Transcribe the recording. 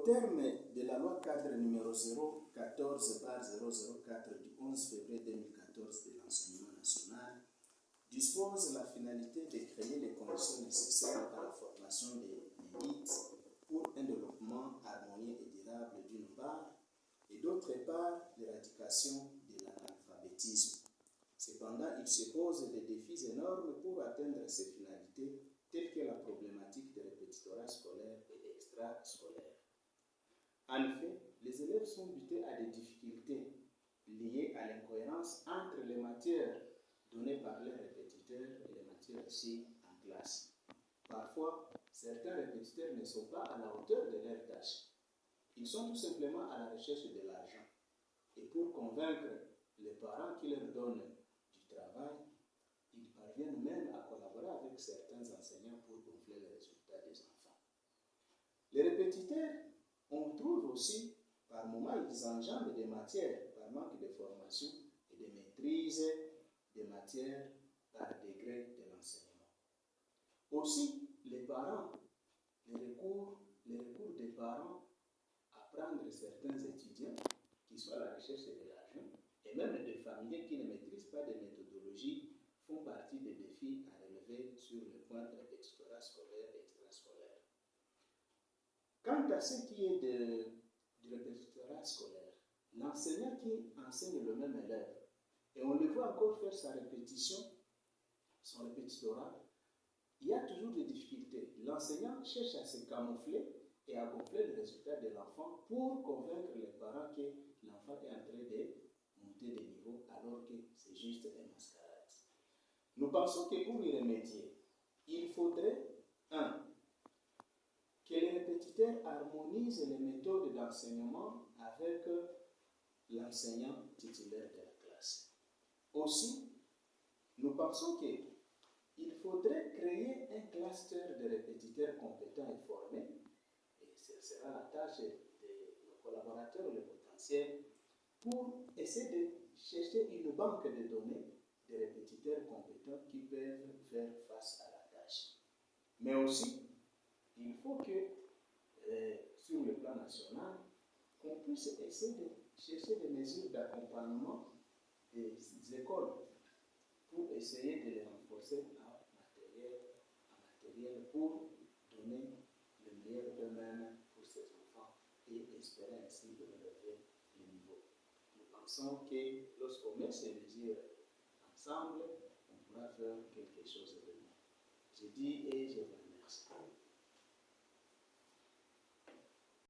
terme de la loi cadre numéro 014/004 du 11 février 2014 de l'enseignement national, dispose la finalité de créer les conditions nécessaires à la formation des élites pour un développement harmonieux et durable d'une part, et d'autre part, l'éradication de l'analphabétisme. Cependant, il se pose des défis énormes pour atteindre ces finalités, telles que la problématique des répétitorat scolaire et extrascolaire. En effet, les élèves sont butés à des difficultés liées à l'incohérence entre les matières données par les répétiteurs et les matières reçues en classe. Parfois, certains répétiteurs ne sont pas à la hauteur de leur tâche. Ils sont tout simplement à la recherche de l'argent. Et pour convaincre les parents qui leur donnent du travail, ils parviennent même à collaborer avec certains enseignants pour gonfler les résultats des enfants. Les répétiteurs, on trouve aussi, par moments, ils enjambent des matières par manque de formation et de maîtrise des matières par degré de l'enseignement. Aussi, les parents, les recours des parents à prendre certains étudiants qui sont à la recherche de l'argent et même des familles qui ne maîtrisent pas des méthodologies font partie des défis à relever sur le point de répétitorat scolaire et extrascolaire. Quant à ce qui est du répétitorat scolaire, l'enseignant qui enseigne le même élève, et on le voit encore faire sa répétition, son répétitorat, il y a toujours des difficultés. L'enseignant cherche à se camoufler et à gonfler le résultat de l'enfant pour convaincre les parents que l'enfant est en train de monter de niveau alors que c'est juste une mascarade. Nous pensons que pour y remédier, il faudrait 1. Que les répétiteurs harmonisent les méthodes d'enseignement avec l'enseignant titulaire de la classe. Aussi, nous pensons qu'il faudrait créer un cluster de répétiteurs compétents et formés, et ce sera la tâche de nos collaborateurs les potentiels, pour essayer de chercher une banque de données de répétiteurs compétents qui peuvent faire face à la tâche. Mais aussi, il faut que, sur le plan national, qu'on puisse essayer de chercher des mesures d'accompagnement des écoles pour essayer de les renforcer en matériel pour donner le meilleur d'eux-mêmes pour ces enfants et espérer ainsi de relever le niveau. Nous pensons que lorsqu'on met ces mesures ensemble, on pourra faire quelque chose de bien. Je dis et je